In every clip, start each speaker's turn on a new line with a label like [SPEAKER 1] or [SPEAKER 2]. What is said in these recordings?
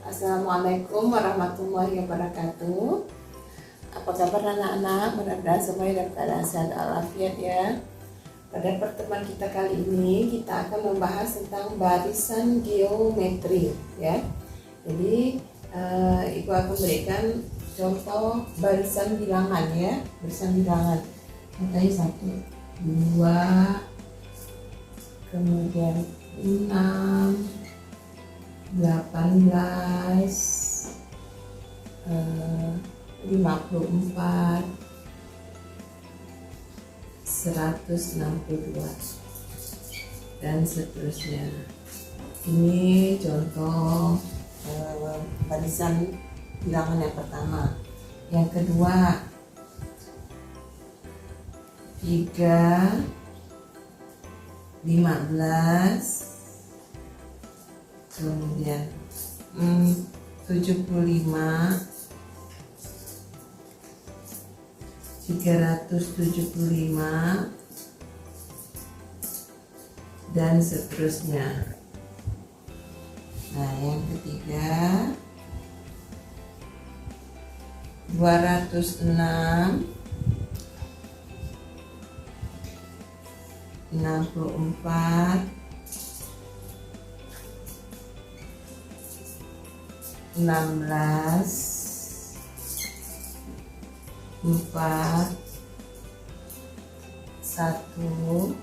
[SPEAKER 1] Assalamualaikum warahmatullahi wabarakatuh. Apa kabar anak-anak? Mudah-mudahan semuanya dalam keadaan sehat walafiat ya. Pada pertemuan kita kali ini kita akan membahas tentang barisan geometri ya. Jadi Ibu akan berikan contoh barisan bilangan ya, barisan bilangan. Contohnya 1, 2, kemudian 6, 18, 54, 162 dan seterusnya. Ini contoh barisan bilangan yang pertama. Yang kedua 3, 15, kemudian 75, 375 dan seterusnya. Nah, yang ketiga 206, 64, 16, 4, 1,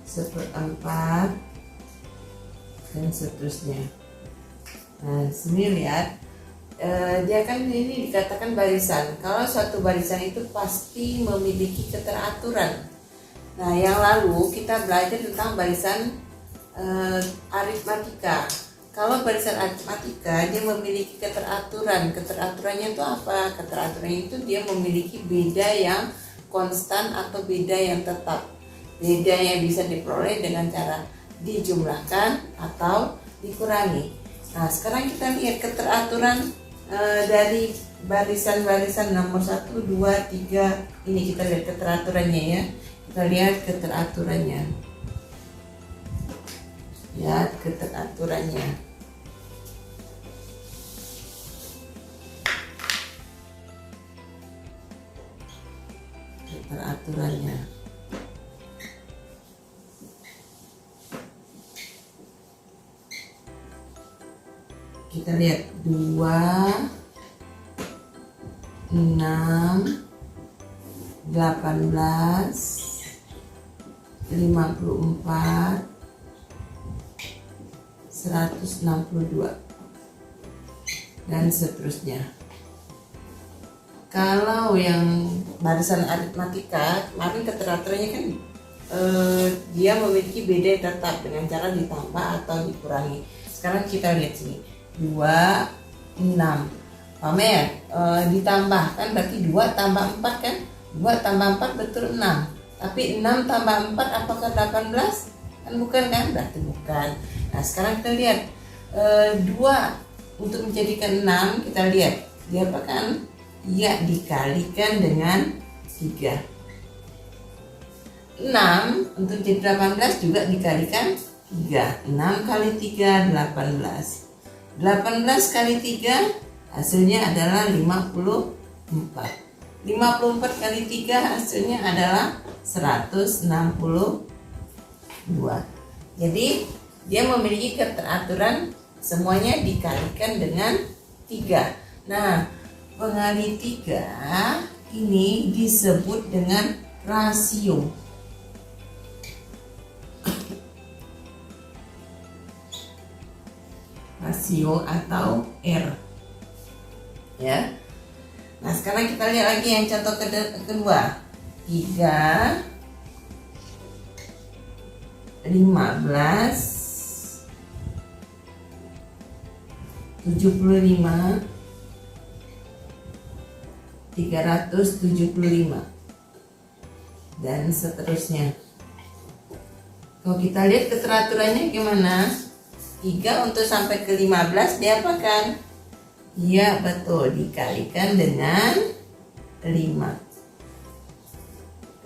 [SPEAKER 1] 1/4 dan seterusnya. Nah, sini lihat, dia kan ini dikatakan barisan. Kalau suatu barisan itu pasti memiliki keteraturan. Nah, yang lalu kita belajar tentang barisan aritmatika. Kalau barisan aritmatika dia memiliki keteraturan. Keteraturannya itu apa? Keteraturannya itu dia memiliki beda yang konstan atau beda yang tetap. Beda yang bisa diperoleh dengan cara dijumlahkan atau dikurangi. Nah, sekarang kita lihat keteraturan dari barisan-barisan nomor 1, 2, 3. Ini kita lihat keteraturannya ya. Kita lihat keteraturannya. Lihat keteraturannya. Keteraturannya. Kita lihat 2, 6, 18, 54, 162 dan seterusnya. Kalau yang barisan aritmatika kemarin keteraturannya kan dia memiliki beda yang tetap dengan cara ditambah atau dikurangi. Sekarang kita lihat sini 2, 6 pamer ditambah kan berarti 2 tambah 4 kan, 2 tambah 4 betul 6, tapi 6 tambah 4 apakah 18? Kan bukan kan, berarti bukan. Nah, sekarang kita lihat 2 untuk menjadikan 6, kita lihat dia apa kan? Ya, dikalikan dengan 3. 6 untuk jadi 18 juga dikalikan 3. 6 kali 3 18. 18 kali 3 hasilnya adalah 54. 54 kali 3 hasilnya adalah 162. Jadi dia memiliki keteraturan semuanya dikalikan dengan 3. Nah, pengali 3 ini disebut dengan rasio. Rasio atau R. Ya. Nah, sekarang kita lihat lagi yang contoh kedua. 3, 15, 75, 375 dan seterusnya. Kalau kita lihat keteraturannya gimana? 3 untuk sampai ke 15 diapakan? Iya betul, dikalikan dengan 5.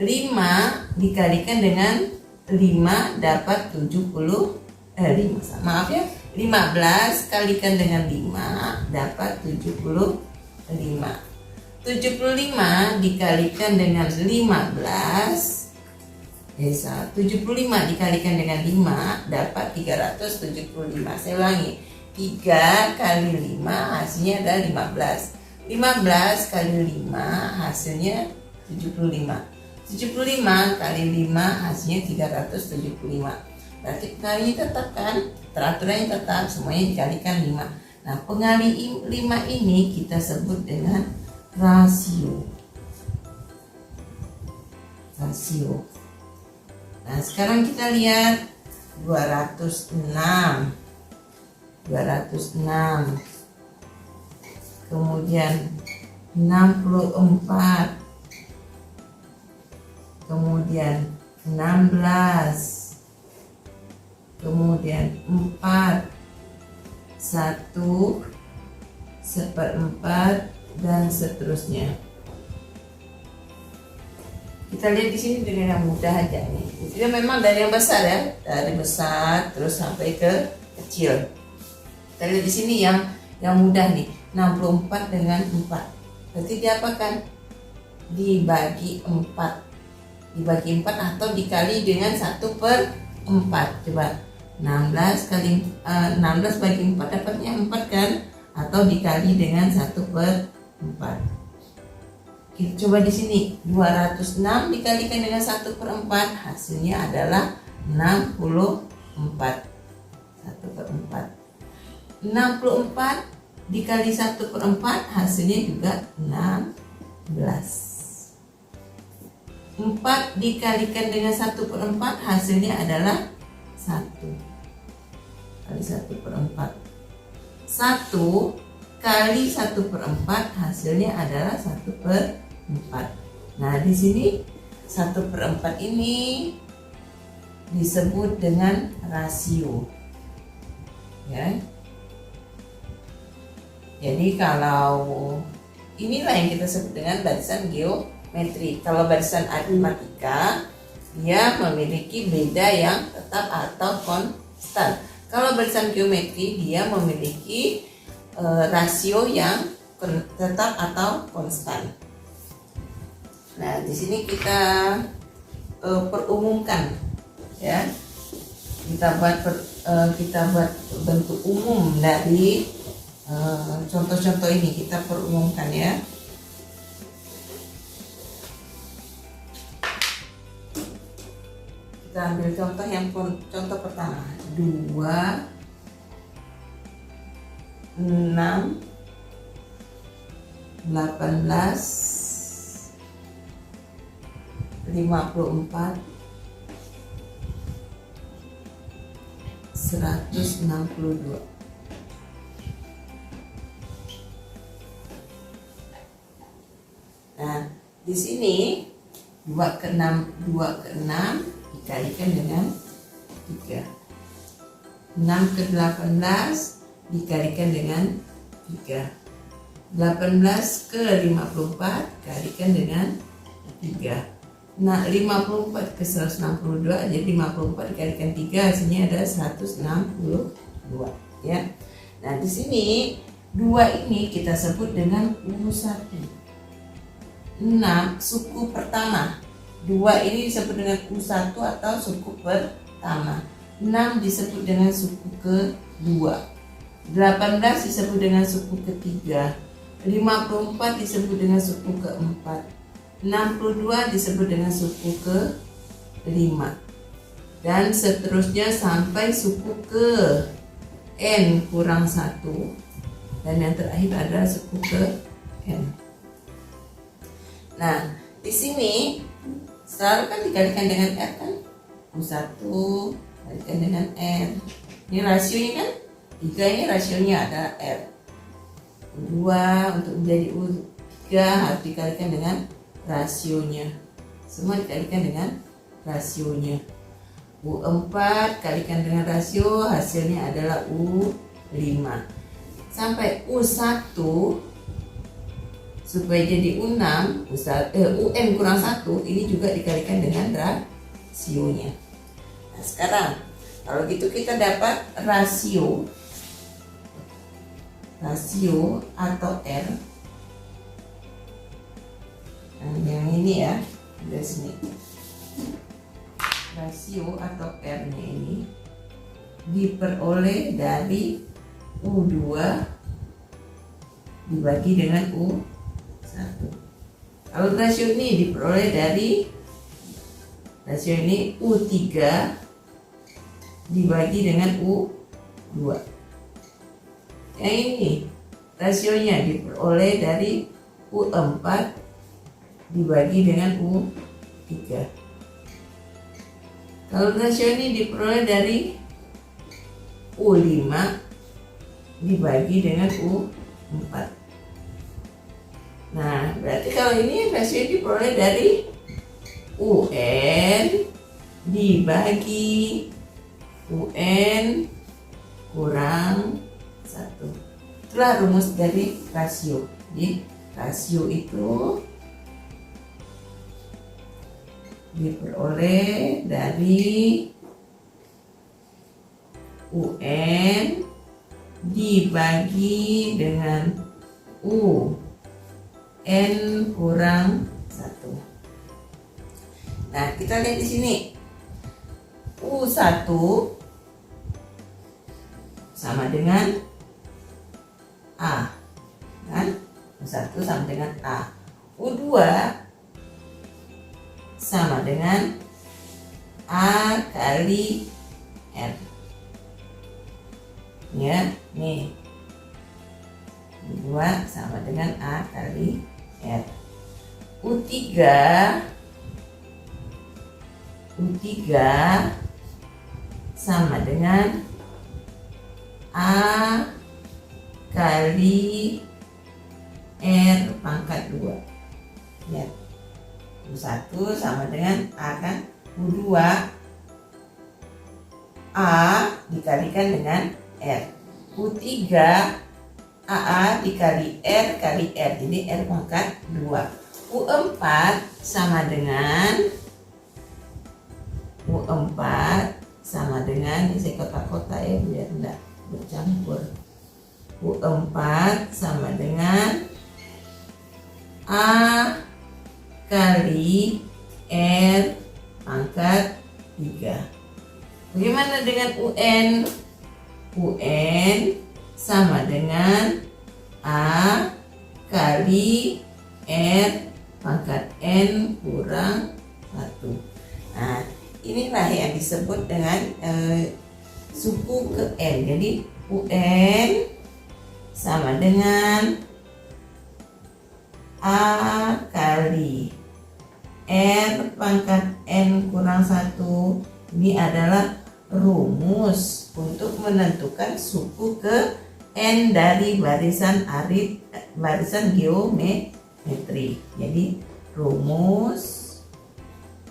[SPEAKER 1] 5 dikalikan dengan 5 dapat 75. Maaf ya, 15 kalikan dengan 5 dapat 75. 75 dikalikan dengan 15, 75 dikalikan dengan 5 dapat 375. Saya ulangi, 3 kali 5 hasilnya adalah 15. 15 kali 5 hasilnya 75. 75 kali 5 hasilnya 375. Berarti kali tetap kan? Peraturannya tetap, semuanya dikalikan 5. Nah, pengali 5 ini kita sebut dengan rasio. Nah, sekarang kita lihat 206. Kemudian 64. Kemudian 16. Kemudian 4, 1, 1/4 dan seterusnya. Kita lihat di sini dengan yang mudah aja nih. Ini memang dari yang besar ya, dari besar terus sampai ke kecil. Kita lihat di sini yang mudah nih, 64 dengan 4. Berarti diapakan? Dibagi 4. Dibagi 4 atau dikali dengan 1/4. Coba 16 bagi 4 dapatnya 4 kan? Atau dikali dengan 1/4. Kita coba di sini 206 dikalikan dengan 1/4 hasilnya adalah 64. 1/4. 64 dikali 1/4 hasilnya juga 16. 4 dikalikan dengan 1/4 hasilnya adalah 1 kali 1/4. 1 kali 1/4 hasilnya adalah 1/4. Nah, di sini 1/4 ini disebut dengan rasio. Ya. Jadi kalau inilah yang kita sebut dengan barisan geometri. Kalau barisan aritmatika dia memiliki beda yang tetap atau konstan. Kalau barisan geometri dia memiliki rasio yang tetap atau konstan. Nah, di sini kita perumumkan ya. Kita buat bentuk umum dari contoh-contoh ini, kita perumumkan ya. Kita ambil contoh pertama, 2, 6, 18, 54, 162. Nah, di sini 2 ke 6 dikalikan dengan 3. 6 ke 18 dikalikan dengan 3. 18 ke 54 kalikan dengan 3. Nah, 54 ke 162, jadi 54 dikalikan 3 hasilnya ada 162 ya. Nah, di sini 2 ini kita sebut dengan U1. 6 suku pertama. 2 ini disebut dengan U1 atau suku pertama. 6 disebut dengan suku kedua. 18 disebut dengan suku ketiga. 54 disebut dengan suku keempat. 62 disebut dengan suku kelima. Dan seterusnya sampai suku ke N kurang 1. Dan yang terakhir adalah suku ke N. Nah, di sini selalu kan dikalikan dengan R kan? U1 dikalikan dengan R. Ini rasionya kan? 3 ini rasionya adalah R. U2 untuk menjadi U3 harus dikalikan dengan rasionya. Semua dikalikan dengan rasionya. U4 kalikan dengan rasio, hasilnya adalah U5. Sampai U1 supaya jadi U6, UN kurang 1 ini juga dikalikan dengan rasionya. Nah, sekarang Kalau gitu kita dapat rasio atau R. Nah, yang ini ya, dari sini. Rasio atau R-nya ini diperoleh dari U2 dibagi dengan U1. Kalau rasio ini diperoleh dari U3 dibagi dengan U2. Yang ini rasionya diperoleh dari U4 dibagi dengan U3. Kalau rasio ini diperoleh dari U5 dibagi dengan U4. Nah, berarti kalau ini rasio diperoleh dari UN dibagi UN kurang 1. Itulah rumus dari rasio. Jadi rasio itu diperoleh dari UN dibagi dengan UN kurang 1. Nah, kita lihat di sini. U1 sama dengan A. Kan? U1 sama dengan A. U2 sama dengan A kali R. Ya, nih. U2 sama dengan A kali R. U3 sama dengan A kali R pangkat 2. Ya. U1 sama dengan A kan. U2 A dikalikan dengan R. U3 AA dikali R kali R. Jadi R pangkat 2. U4 sama dengan ini saya kotak-kotak ya biar enggak bercampur. U4 sama dengan A kali R pangkat 3. Bagaimana dengan UN? UN sama dengan A kali R pangkat N kurang 1. Nah, inilah yang disebut dengan suku ke N. Jadi UN sama dengan A kali R pangkat N kurang 1. Ini adalah rumus untuk menentukan suku ke N dari barisan geometri. Jadi rumus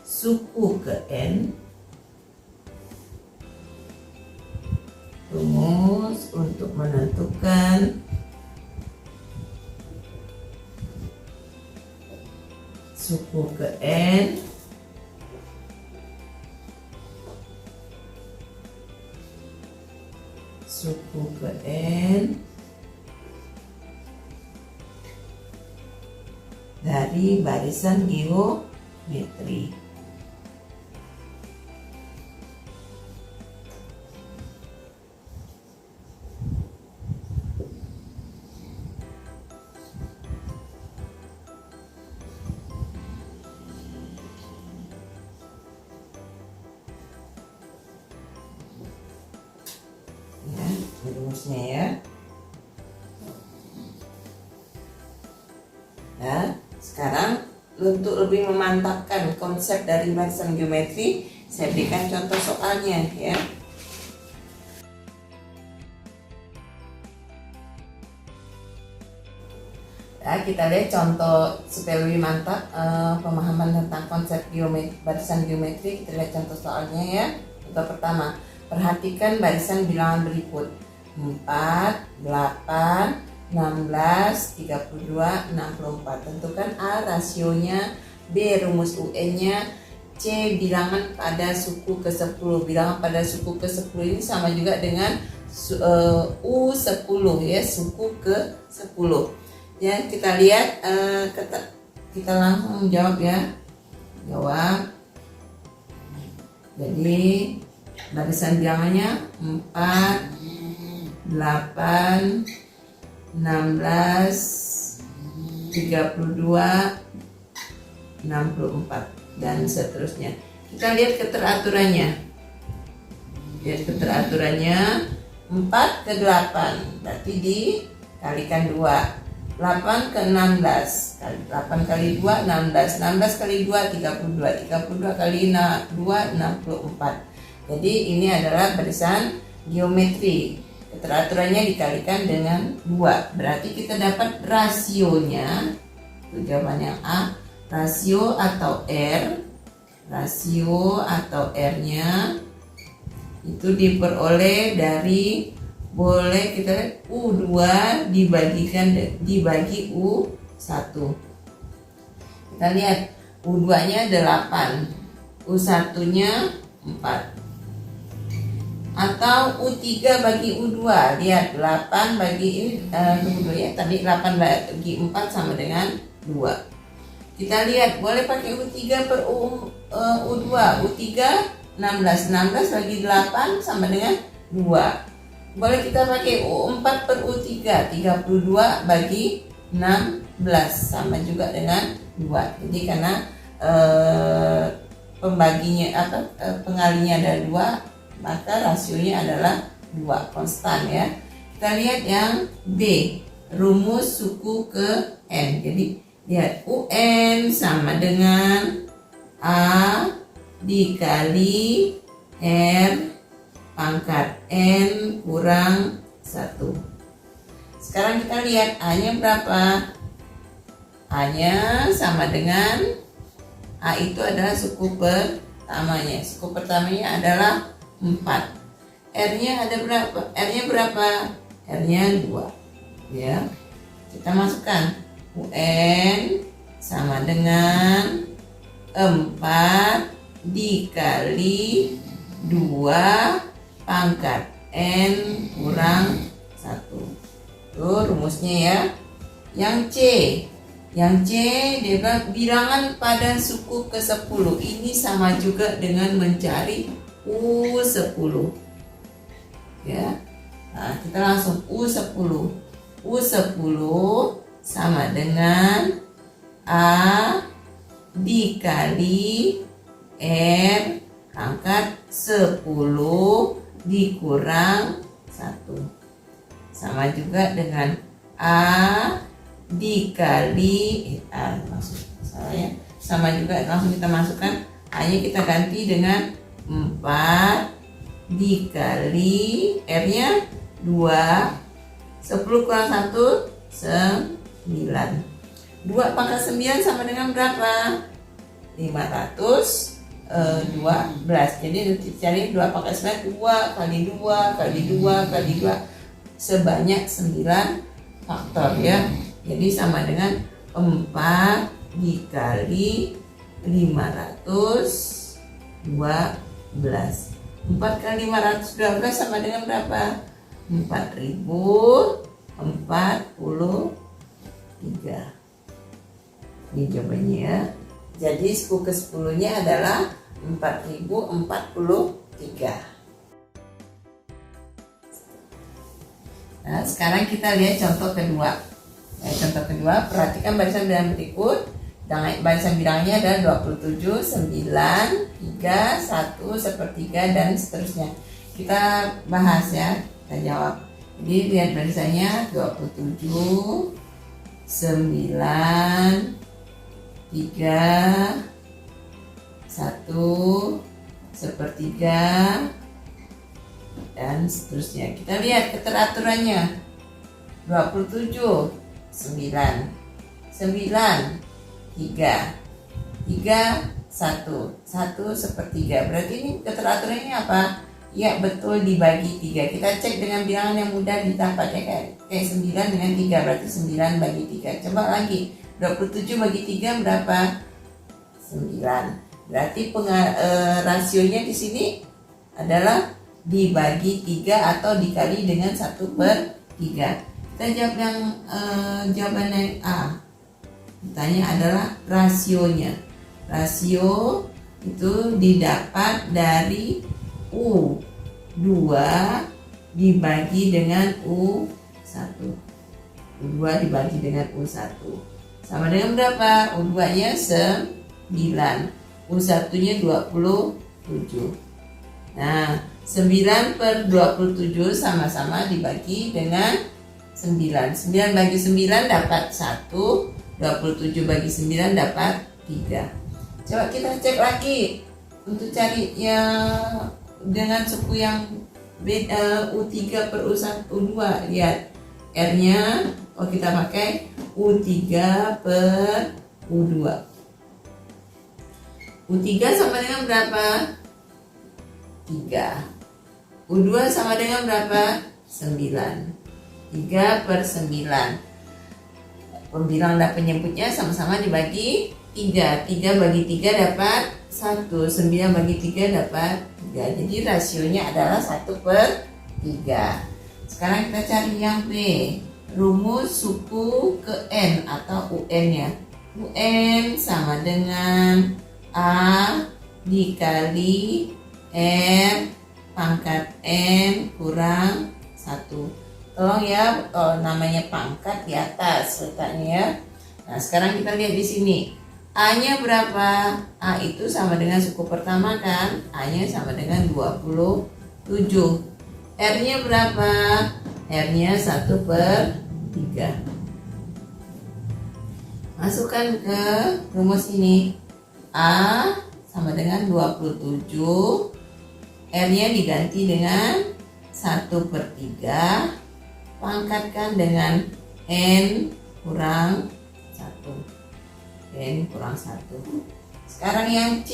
[SPEAKER 1] suku ke N, rumus untuk menentukan suku ke N dari barisan geometri. Rumusnya ya. Nah, sekarang untuk lebih memantapkan konsep dari barisan geometri, saya berikan contoh soalnya ya. Nah, kita lihat contoh supaya lebih mantap pemahaman tentang konsep barisan geometri. Kita lihat contoh soalnya ya. Contoh pertama, perhatikan barisan bilangan berikut: 4, 8, 16, 32, 64. Tentukan A rasionya, B rumus UN-nya, C bilangan pada suku ke-10. Bilangan pada suku ke-10 ini sama juga dengan U10 ya, suku ke-10. Ya, kita lihat, kita langsung jawab ya. Jawab. Jadi barisan bilangannya 4, 8, 16, 32, 64 dan seterusnya. Kita lihat keteraturannya. Lihat keteraturannya 4 ke 8 berarti dikalikan 2. 8 ke 16, 8 kali 2 16, 16 kali 2 32, 32 kali 2 64. Jadi ini adalah barisan geometri. Keteraturannya dikalikan dengan 2, berarti kita dapat rasionya. Itu jawaban yang A. Rasio atau R-nya itu diperoleh dari, boleh kita lihat, U2 dibagi U1. Kita lihat U2 nya 8, U1 nya 4. Atau U3 bagi U2, lihat 8 bagi ini U2 ya, tadi 8 bagi 4 sama dengan 2. Kita lihat boleh pakai U3 per U2. U3 16, 16 bagi 8 sama dengan 2. Boleh kita pakai U4 per U3, 32 bagi 16 sama juga dengan 2. Jadi karena pembaginya pengalinya ada 2, maka rasionya adalah 2, konstan ya. Kita lihat yang B, rumus suku ke N. Jadi lihat UN sama dengan A dikali R pangkat N kurang 1. Sekarang kita lihat A-nya berapa? A-nya sama dengan, A itu adalah suku pertamanya. Suku pertamanya adalah 4. R-nya ada berapa? R-nya berapa? R-nya 2. Ya. Kita masukkan UN sama dengan 4 dikali 2 pangkat N kurang 1. Itu rumusnya ya. Yang C dia bilangan pada suku ke-10. Ini sama juga dengan mencari U10 ya. Nah, kita langsung U10 sama dengan A dikali R pangkat 10 dikurang 1. Sama juga dengan A dikali sama juga, langsung kita masukkan A-nya, kita ganti dengan 4 dikali R-nya 2, 10 kurang 1 9. 2 pangkat 9 sama dengan berapa? 512. Jadi cari 2 pangkat 9, 2 kali 2 kali 2 kali 2 sebanyak 9 faktor ya. Jadi sama dengan 4 dikali 512. 4 kali 512 sama dengan berapa? 4043. Ini jawabannya ya. Jadi suku ke-10 nya adalah 4043. Nah, sekarang kita lihat contoh kedua. Contoh kedua, perhatikan barisan bilangan berikut. Barisan bilangnya adalah 27, 9, 3, 1, sepertiga dan seterusnya. Kita bahas ya, kita jawab. Jadi lihat barisannya 27, 9, 3, 1, sepertiga dan seterusnya. Kita lihat keteraturannya. 27, 9, 9, 3, 1, 1 sepertiga. Berarti ini keteraturannya apa? Ya betul, dibagi 3. Kita cek dengan bilangan yang mudah didapat ya, kayak 9 dengan 3, berarti 9 bagi 3. Coba lagi, 27 bagi 3 berapa? 9. Berarti rasionya di sini adalah dibagi 3 atau dikali dengan 1/3. Kita jawab yang jawaban yang A. Ditanya adalah rasionya. Rasio itu didapat dari U2 dibagi dengan U1. U2 dibagi dengan U1 sama dengan berapa? U2 nya 9, U1 nya 27. Nah, 9/27 sama-sama dibagi dengan 9. 9 bagi 9 dapat 1, 27 bagi 9 dapat 3. Coba kita cek lagi untuk cari yang dengan suku yang U3 per U2. Lihat R-nya, kita pakai U3 per U2. U3 sama dengan berapa? 3. U2 sama dengan berapa? 9. 3/9. Pembilang dan penyebutnya sama-sama dibagi 3. 3 bagi 3 dapat 1. 9 bagi 3 dapat 3. Jadi rasionya adalah 1/3. Sekarang kita cari yang B. Rumus suku ke N atau UN-nya. UN sama dengan A dikali R pangkat N kurang 1. Tolong ya, namanya pangkat di atas letaknya ya. Nah, sekarang kita lihat di sini. A-nya berapa? A itu sama dengan suku pertama kan? A-nya sama dengan 27. R-nya berapa? R-nya 1/3. Masukkan ke rumus ini. A sama dengan 27. R-nya diganti dengan 1/3. Pangkatkan dengan N kurang 1. N kurang 1. Sekarang yang C.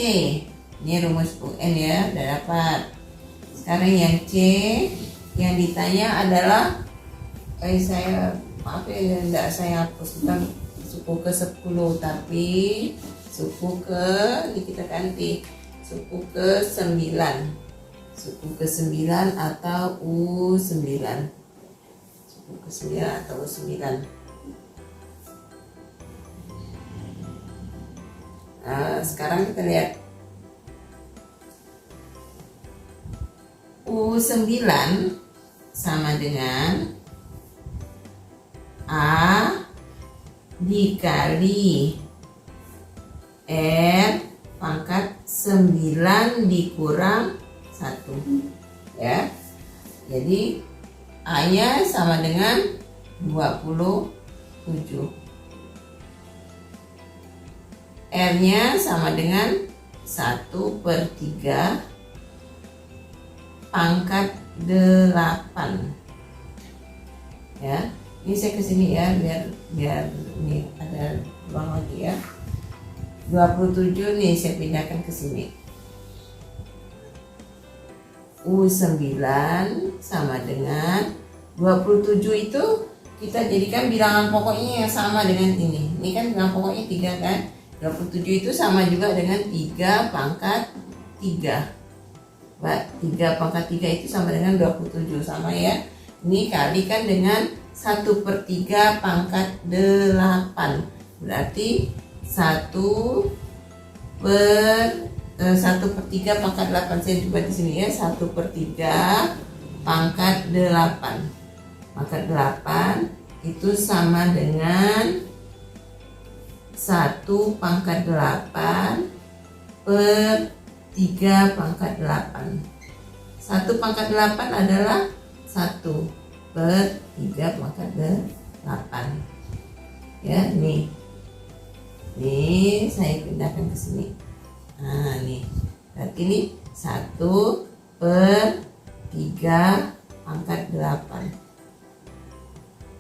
[SPEAKER 1] Ini rumus UN ya, udah dapat. Sekarang yang C, yang ditanya adalah maaf ya, enggak saya hapus tentang suku ke 10, tapi suku ke, ini kita ganti suku ke 9. Suku ke 9 atau U9. Suku ke 9 atau U9. Nah, sekarang kita lihat U9 sama dengan A dikali R pangkat 9 dikurang 1 ya. Jadi A-nya sama dengan 27. R-nya sama dengan 1/3 pangkat 8 ya. Ini saya kesini ya, biar ini ada ruang lagi ya. 27 nih saya pindahkan ke sini. U9 sama dengan 27 itu kita jadikan bilangan pokoknya yang sama dengan ini. Ini kan bilangan pokoknya 3 kan. 27 itu sama juga dengan 3 pangkat 3. 3 pangkat 3 itu sama dengan 27, sama ya. Ini kalikan dengan 1/3 pangkat 8. Berarti 1/3 pangkat 8. Saya coba di sini ya, 1/3 pangkat 8. Pangkat 8 itu sama dengan 1 pangkat 8 per 3 pangkat 8. 1 pangkat 8 adalah 1/3 pangkat 8. Ya, nih. Nih, saya pindahkan ke sini. Nah, nih. Berarti ini 1/3 pangkat 8.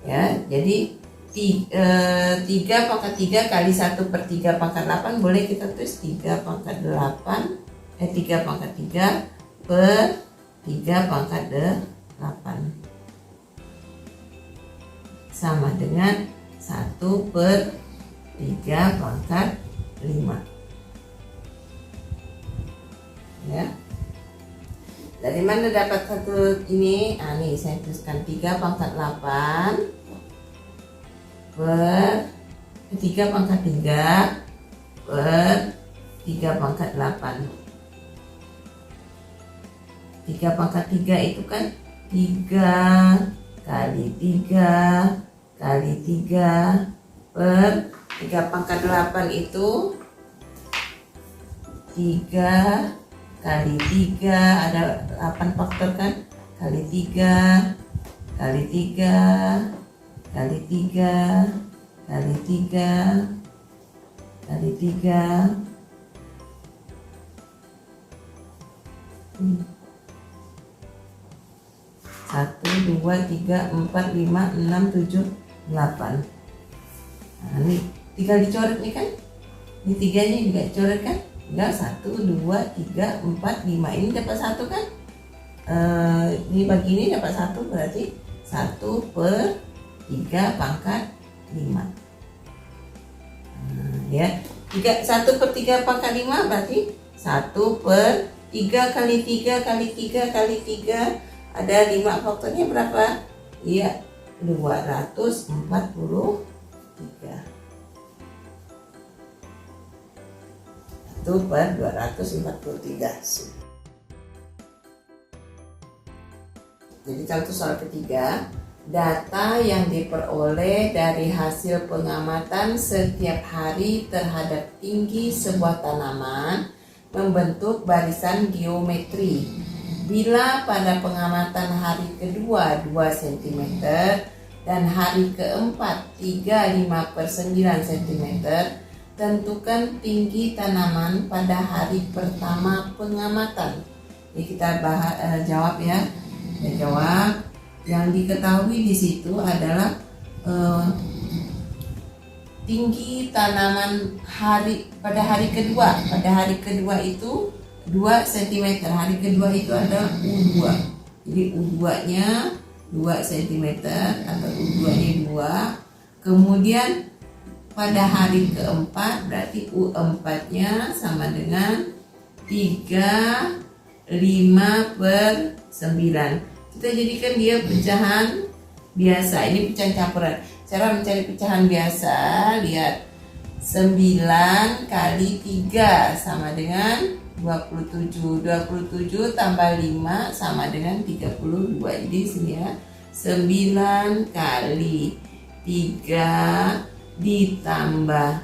[SPEAKER 1] Ya, jadi 3 pangkat 3 kali 1/3 pangkat 8 boleh kita tulis 3 pangkat 8 3 pangkat 3 per 3 pangkat 8 sama dengan 1/3 pangkat 5. ya. Dari mana dapat satu ini? Nah, nih saya tuliskan 3 pangkat 8 per 3 pangkat 3 per 3 pangkat 8. 3 pangkat 3 itu kan 3 kali 3 kali 3 per 3 pangkat 8 itu 3 kali 3, ada 8 faktor kan, kali 3 kali 3 kali 3 kali 3 kali 3 1, 2, 3, 4, 5, 6, 7, 8. Nah, ini tinggal dicoret nih kan, ini 3-nya juga dicoret kan, tinggal 1, 2, 3, 4, 5. Ini dapat 1 kan, ini bagi ini dapat 1, berarti 1 per 3 pangkat 5. Nah, ya, 1 per 3 pangkat 5 berarti 1 per 3 kali 3 kali 3 kali 3, ada 5 faktornya berapa? Iya, 243. 1 per 243. Jadi contoh soal ketiga, data yang diperoleh dari hasil pengamatan setiap hari terhadap tinggi sebuah tanaman membentuk barisan geometri. Bila pada pengamatan hari kedua 2 cm dan hari keempat 35/9 cm, tentukan tinggi tanaman pada hari pertama pengamatan. Jadi kita jawab ya. Kita jawab. Yang diketahui di situ adalah tinggi tanaman pada hari kedua. Pada hari kedua itu 2 cm. Hari kedua itu adalah U2. Jadi U2-nya 2 cm atau U2-nya 2. Kemudian pada hari keempat berarti U4-nya sama dengan 35/9. Kita jadikan dia pecahan biasa. Ini pecahan campuran. Cara mencari pecahan biasa, lihat 9 kali 3 sama dengan 27. 27 tambah 5 sama dengan 32. Jadi sini ya, 9 kali 3 ditambah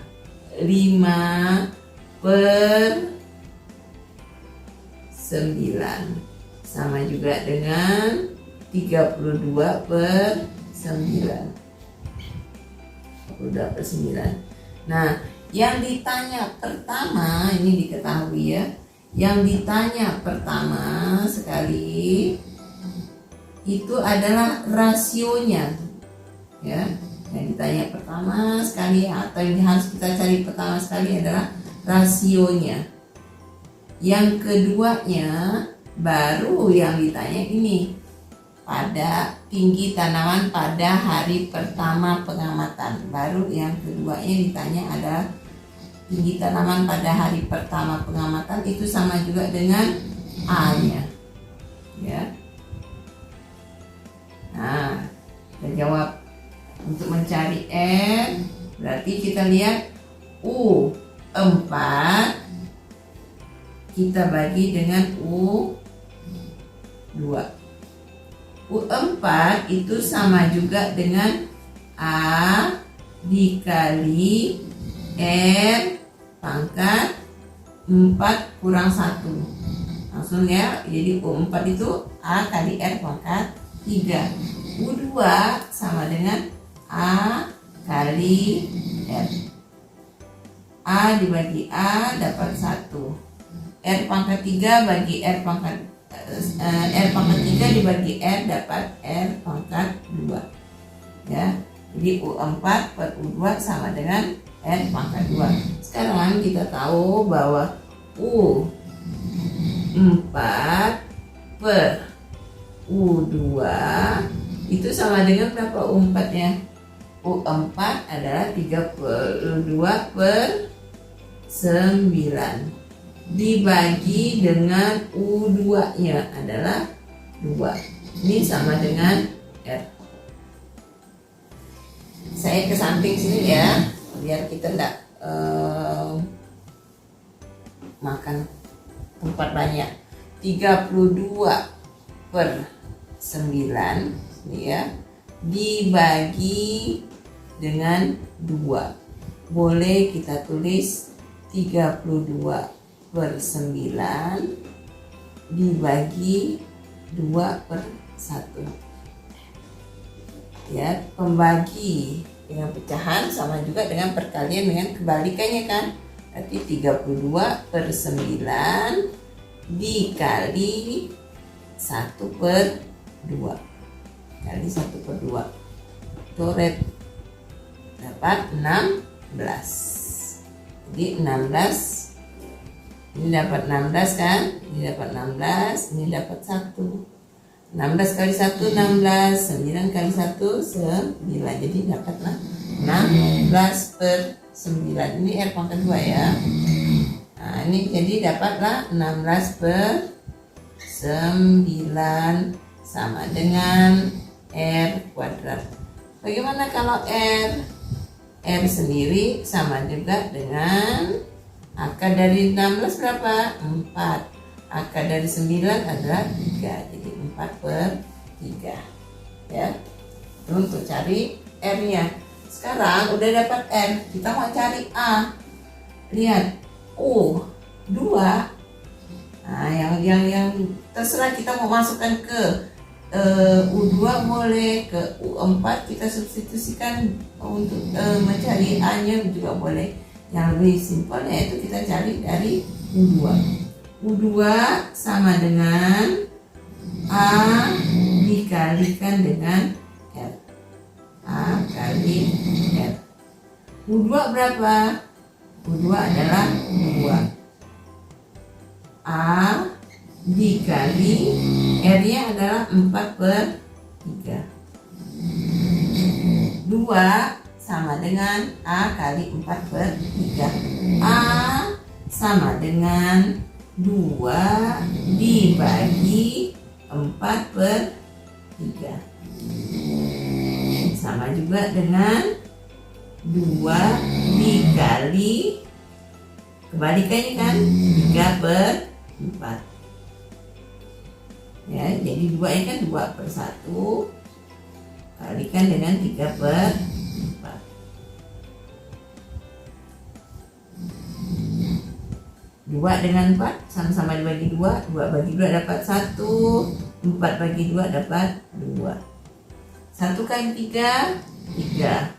[SPEAKER 1] 5 per 9 sama juga dengan 32/9. 32/9. Nah, yang ditanya pertama ini diketahui ya. Yang ditanya pertama sekali itu adalah rasionya, ya. Yang ditanya pertama sekali atau yang harus kita cari pertama sekali adalah rasionya. Yang keduanya baru yang ditanya ini, pada tinggi tanaman pada hari pertama pengamatan. Baru yang keduanya ditanya adalah tinggi tanaman pada hari pertama pengamatan, itu sama juga dengan A-nya, ya. Nah, kita jawab. Untuk mencari R berarti kita lihat U4 kita bagi dengan U2. U4 itu sama juga dengan A dikali R pangkat 4 kurang 1. Langsung ya, jadi U4 itu A kali R pangkat 3. U2 sama dengan A kali R. A dibagi A dapat 1. R pangkat 3 bagi R pangkat 3 dibagi R dapat R pangkat 2. Ya. Jadi U4 per U2 sama dengan R pangkat 2. Sekarang kita tahu bahwa U4 per U2 itu sama dengan berapa U4-nya? U4 adalah 32/9. dibagi dengan U2 nya adalah 2. Ini sama dengan R. Saya ke samping sini ya, biar kita enggak makan tempat banyak. 32/9 ini ya, dibagi dengan 2. Boleh kita tulis 32/9 dibagi 2/1. Ya, pembagi dengan pecahan sama juga dengan perkalian dengan kebalikannya kan. Berarti 32/9 dikali 1/2 kali 1/2 Toret dapat 16. Jadi 16, ini dapat 16 kan, ini dapat 16, ini dapat 1. 16 kali 1 16, 9 kali 1 9, jadi dapatlah 16/9. Ini R pangkat 2 ya. Nah ini jadi dapatlah 16/9 sama dengan R kuadrat. Bagaimana kalau R? R sendiri sama juga dengan akar dari 16 berapa? 4. Akar dari 9 adalah 3. Jadi 4/3 ya. Itu untuk cari R nya. Sekarang udah dapat R, kita mau cari A. Lihat, 2. Nah, yang terserah kita mau masukkan ke U2 boleh, ke U4 kita substitusikan untuk mencari A nya juga boleh. Yang lebih simpel yaitu kita cari dari U2. U2 sama dengan A dikalikan dengan R. A kali R. U2 berapa? U2 adalah 2. A dikali R nya adalah 4/3. 2 sama dengan A kali 4/3. A sama dengan 2 dibagi 4/3. Sama juga dengan 2 dikali kebalikannya kan 3/4. Ya, jadi 2 ini kan 2/1 kalikan dengan 3/4. 2 dengan 4 sama-sama dibagi 2. 2 bagi 2 dapat 1. 4 bagi 2 dapat 2. 1 kali 3 3.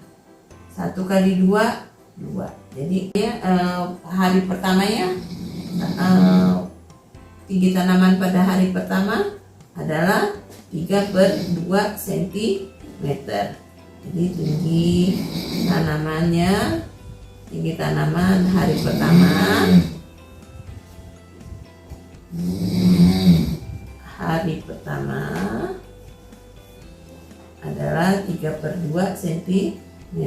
[SPEAKER 1] 1 kali 2 2. Jadi hari pertamanya tinggi tanaman pada hari pertama adalah 3/2 cm. Jadi tinggi tanaman hari pertama adalah 3/2 cm.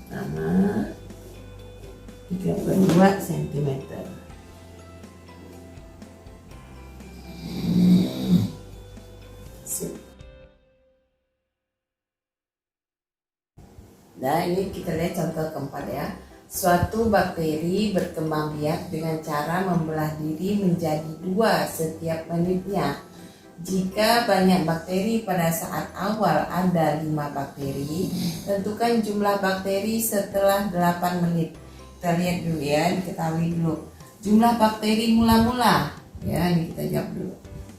[SPEAKER 1] Pertama 3/2 cm. Nah ini kita lihat contoh keempat ya. Suatu bakteri berkembang biak dengan cara membelah diri menjadi 2 setiap menitnya. Jika banyak bakteri pada saat awal ada 5 bakteri, tentukan jumlah bakteri setelah 8 menit. Kita lihat dulu ya, diketahui dulu. Jumlah bakteri mula-mula. Ya, ini kita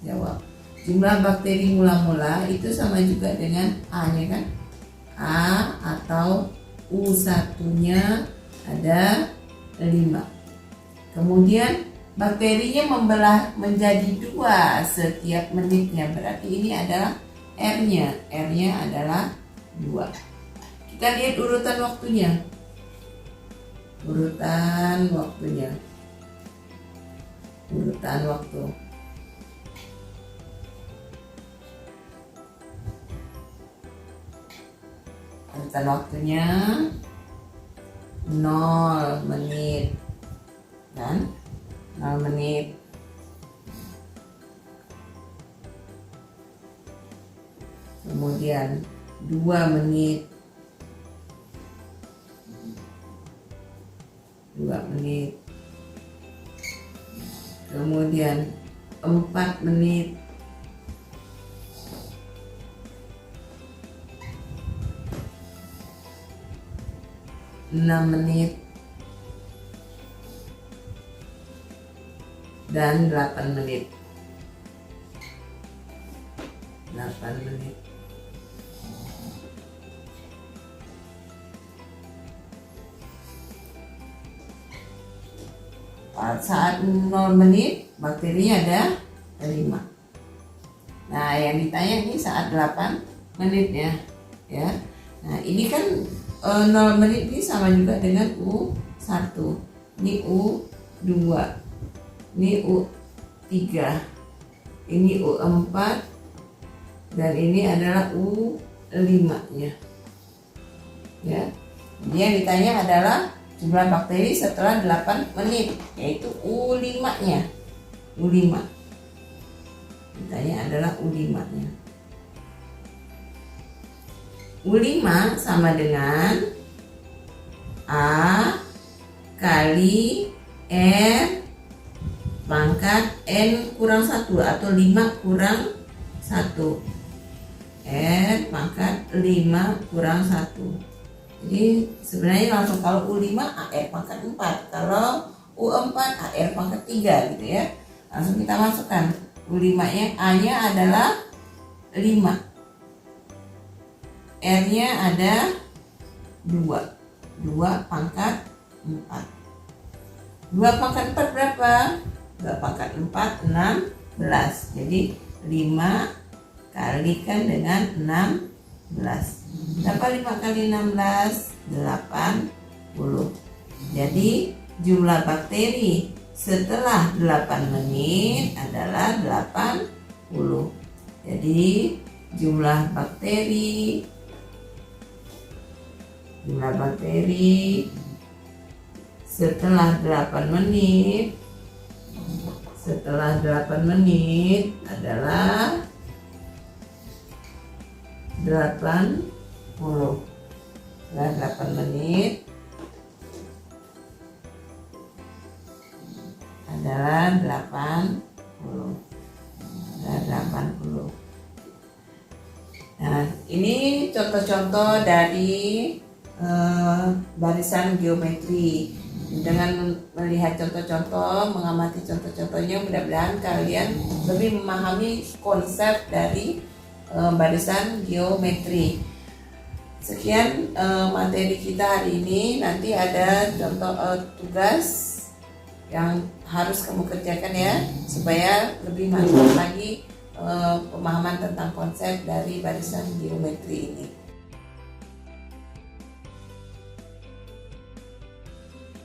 [SPEAKER 1] jawab. Jumlah bakteri mula-mula itu sama juga dengan A-nya kan? A atau U1-nya ada 5. Kemudian bakterinya membelah menjadi 2 setiap menitnya. Berarti ini adalah R-nya. R-nya adalah 2. Kita lihat urutan waktunya. Urutan waktu. Urutan waktunya 0 menit. kan 0 menit. Kemudian 2 menit, 2 menit. Kemudian 4 menit, 6 menit, dan 8 menit. 8 menit. Saat 0 menit bakterinya ada 5. Nah, yang ditanya ini saat 8 menit ya. Nah, ini kan 0 menit ini sama juga dengan U1. Ini U2. Ini U3. Ini U4 dan ini adalah U5-nya. Ya. Jadi yang ditanya adalah jumlah bakteri setelah 8 menit, yaitu U5-nya. U5. Ditanya adalah U5-nya. U5 sama dengan A kali R pangkat N kurang 1 atau 5 kurang 1. R pangkat 5 kurang 1. Jadi sebenarnya langsung kalau U5 AR pangkat 4, kalau U4 AR pangkat 3 gitu ya. Langsung kita masukkan U5-nya, A-nya adalah 5, R-nya ada 2 pangkat 4. 2 pangkat 4 berapa? 2 pangkat 4 16. Jadi 5 kalikan dengan 16. Berapa 5 kali 16? 80. Jadi jumlah bakteri setelah 8 menit adalah 80. Jadi jumlah bakteri setelah 8 menit adalah 80. Setelah 8 menit adalah 80. Nah, ini contoh-contoh dari barisan geometri. Dengan melihat contoh-contoh, mengamati contoh-contohnya, mudah-mudahan kalian lebih memahami konsep dari barisan geometri. Sekian materi kita hari ini. Nanti ada contoh tugas yang harus kamu kerjakan ya, supaya lebih mantap lagi pemahaman tentang konsep dari barisan geometri ini.